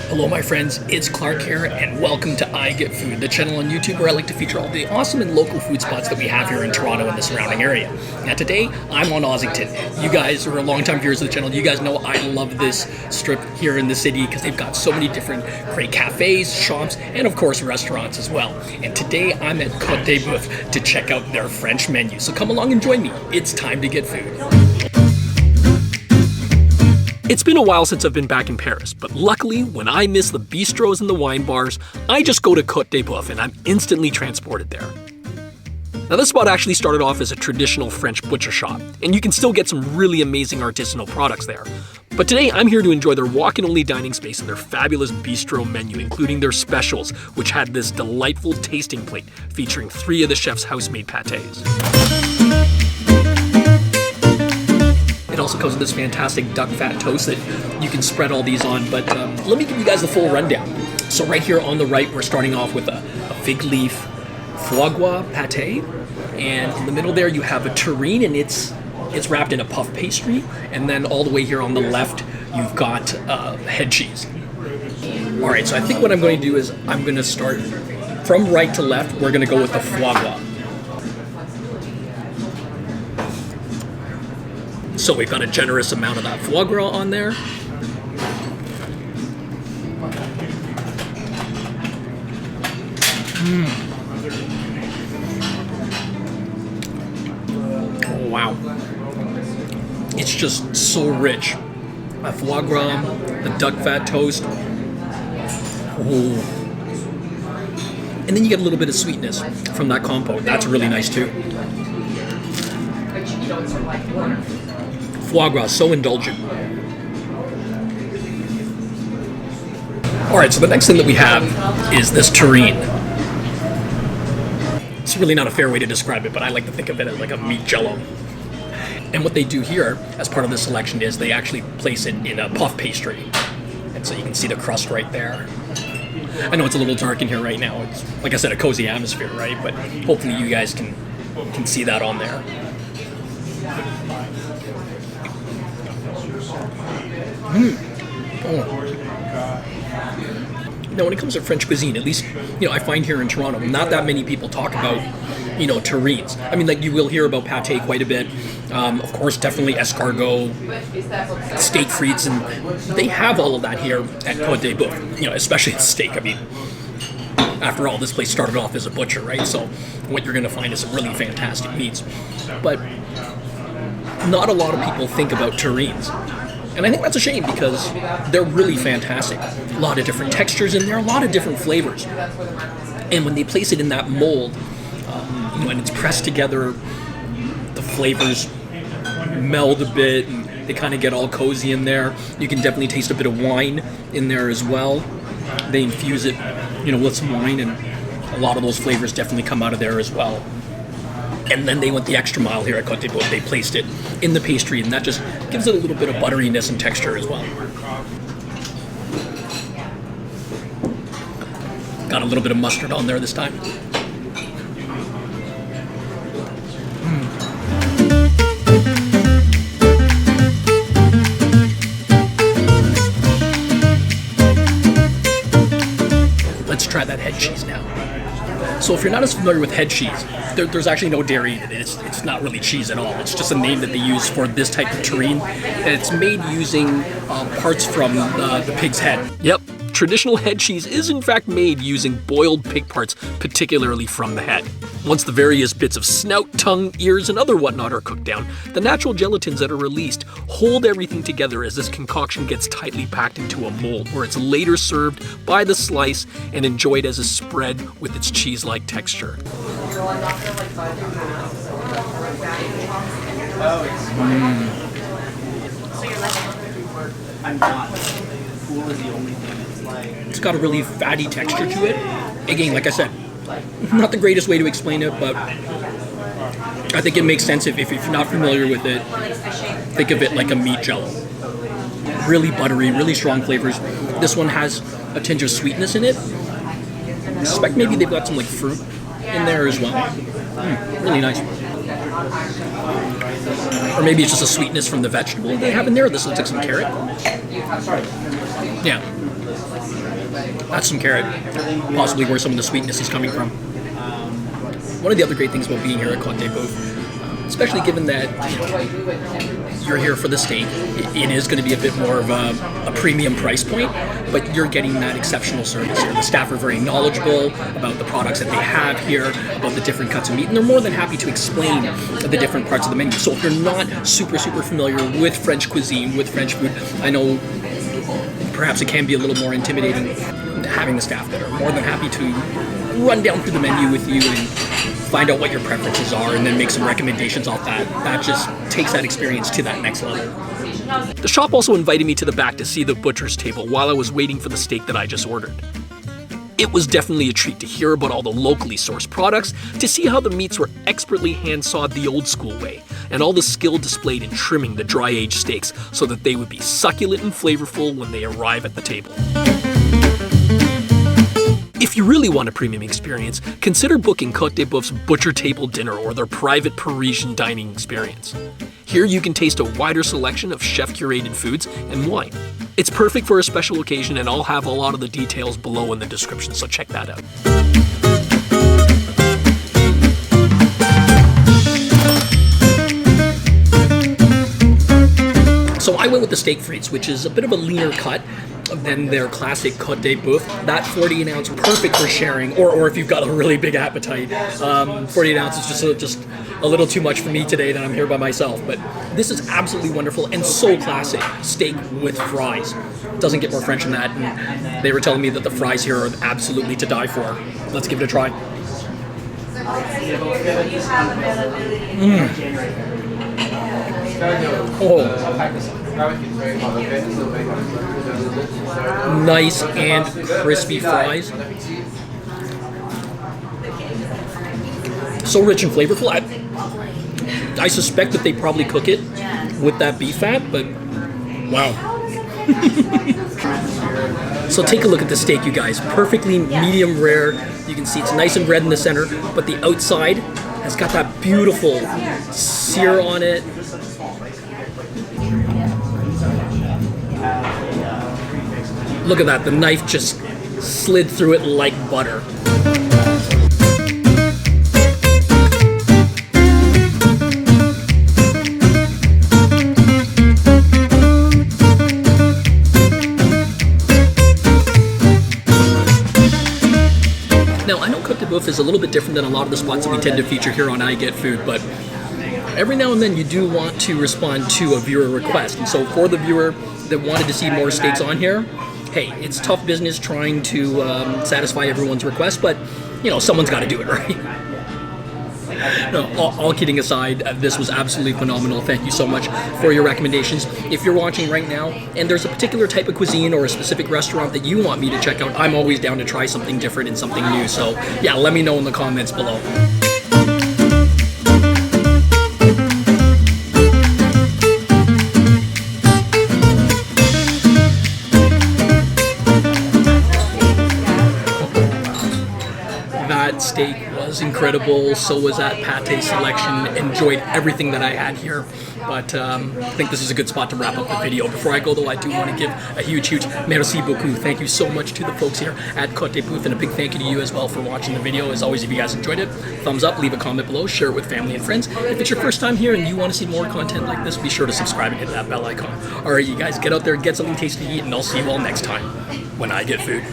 Hello my friends, it's Clark here and welcome to I Get Food, the channel on YouTube where I like to feature all the awesome and local food spots that we have here in Toronto and the surrounding area. Now today, I'm on Ossington. You guys are longtime viewers of the channel. You guys know I love this strip here in the city because they've got so many different great cafes, shops, and of course restaurants as well. And today I'm at Côte de Bœuf to check out their French menu. So come along and join me. It's time to get food. It's been a while since I've been back in Paris, but luckily, when I miss the bistros and the wine bars, I just go to Côte de Bœuf and I'm instantly transported there. Now this spot actually started off as a traditional French butcher shop, and you can still get some really amazing artisanal products there. But today I'm here to enjoy their walk-in-only dining space and their fabulous bistro menu, including their specials, which had this delightful tasting plate featuring 3 of the chef's house-made pâtés. It also comes with this fantastic duck fat toast that you can spread all these on, but let me give you guys the full rundown. So right here on the right, we're starting off with a fig leaf foie gras pâté, and in the middle there you have a terrine, and it's wrapped in a puff pastry, and then all the way here on the left, you've got head cheese. All right, so I think what I'm going to do is I'm going to start from right to left. We're going to go with the foie gras. So we've got a generous amount of that foie gras on there. Oh, wow. It's just so rich. That foie gras, the duck fat toast. Oh. And then you get a little bit of sweetness from that compote. That's really nice too. Foie gras, so indulgent. Alright, so the next thing that we have is this terrine. It's really not a fair way to describe it, but I like to think of it as like a meat jello. And what they do here, as part of the selection, is they actually place it in a puff pastry. And so you can see the crust right there. I know it's a little dark in here right now. It's, like I said, a cozy atmosphere, right? But hopefully you guys can see that on there. Oh. Now, when it comes to French cuisine, at least, I find here in Toronto, not that many people talk about, terrines. I mean, like, you will hear about pâté quite a bit. Of course, definitely escargot, steak frites, and they have all of that here at Côte de Bœuf, especially the steak. I mean, after all, this place started off as a butcher, right? So what you're going to find is some really fantastic meats. But not a lot of people think about terrines. And I think that's a shame because they're really fantastic. A lot of different textures in there, a lot of different flavors. And when they place it in that mold, and it's pressed together, the flavors meld a bit and they kind of get all cozy in there. You can definitely taste a bit of wine in there as well. They infuse it, with some wine, and a lot of those flavors definitely come out of there as well. And then they went the extra mile here at Côte de Bœuf. They placed it in the pastry, and that just gives it a little bit of butteriness and texture as well. Got a little bit of mustard on there this time. Let's try that head cheese now. So if you're not as familiar with head cheese, there's actually no dairy in it. It's not really cheese at all. It's just a name that they use for this type of terrine. And it's made using parts from the pig's head. Yep, traditional head cheese is in fact made using boiled pig parts, particularly from the head. Once the various bits of snout, tongue, ears, and other whatnot are cooked down, the natural gelatins that are released hold everything together as this concoction gets tightly packed into a mold, where it's later served by the slice and enjoyed as a spread with its cheese-like texture. It's got a really fatty texture to it. Again, like I said, not the greatest way to explain it, but I think it makes sense if you're not familiar with it. Think of it like a meat jello. Really buttery, really strong flavors. This one has a tinge of sweetness in it. I suspect maybe they've got some like fruit in there as well. Really nice. Or maybe it's just a sweetness from the vegetable they have in there. This looks like some carrot. Yeah. That's some carrot, possibly where some of the sweetness is coming from. One of the other great things about being here at Côte de Bœuf, especially given that you're here for the steak, it is going to be a bit more of a premium price point, but you're getting that exceptional service here. The staff are very knowledgeable about the products that they have here, about the different cuts of meat, and they're more than happy to explain the different parts of the menu. So if you're not super familiar with French cuisine, with French food, I know perhaps it can be a little more intimidating having the staff that are more than happy to run down through the menu with you and find out what your preferences are and then make some recommendations off that. That just takes that experience to that next level. The shop also invited me to the back to see the butcher's table while I was waiting for the steak that I just ordered. It was definitely a treat to hear about all the locally sourced products, to see how the meats were expertly hand-sawed the old school way, and all the skill displayed in trimming the dry-aged steaks so that they would be succulent and flavorful when they arrive at the table. If you really want a premium experience, consider booking Côte de Bœuf's Butcher Table Dinner or their private Parisian dining experience. Here you can taste a wider selection of chef-curated foods and wine. It's perfect for a special occasion, and I'll have a lot of the details below in the description, so check that out. So I went with the steak frites, which is a bit of a leaner cut than their classic Côte de Bœuf. That 48 ounce, perfect for sharing, or if you've got a really big appetite. 48 ounces is just a little too much for me today that I'm here by myself. But this is absolutely wonderful and so classic. Steak with fries. Doesn't get more French than that. And they were telling me that the fries here are absolutely to die for. Let's give it a try. Oh. Nice and crispy fries. So rich and flavorful. I suspect that they probably cook it with that beef fat, but wow. So take a look at the steak, you guys. Perfectly medium rare. You can see it's nice and red in the center, but the outside has got that beautiful sear on it. Look at that, the knife just slid through it like butter. Now, I know Côte de Bœuf is a little bit different than a lot of the spots that we tend to feature here on I Get Food, but every now and then you do want to respond to a viewer request. And so for the viewer that wanted to see more steaks on here, hey, it's tough business trying to satisfy everyone's request, but, you know, someone's got to do it, right? No, all kidding aside, this was absolutely phenomenal. Thank you so much for your recommendations. If you're watching right now and there's a particular type of cuisine or a specific restaurant that you want me to check out, I'm always down to try something different and something new. So yeah, let me know in the comments below. That steak was incredible, so was that pate selection. Enjoyed everything that I had here, but I think this is a good spot to wrap up the video. Before I go though, I do want to give a huge merci beaucoup. Thank you so much to the folks here at Côte de Bœuf, and a big thank you to you as well for watching the video. As always, if you guys enjoyed it, thumbs up, leave a comment below, share it with family and friends. If it's your first time here and you want to see more content like this, be sure to subscribe and hit that bell icon. Alright, you guys, get out there, get something tasty to eat, and I'll see you all next time when I get food.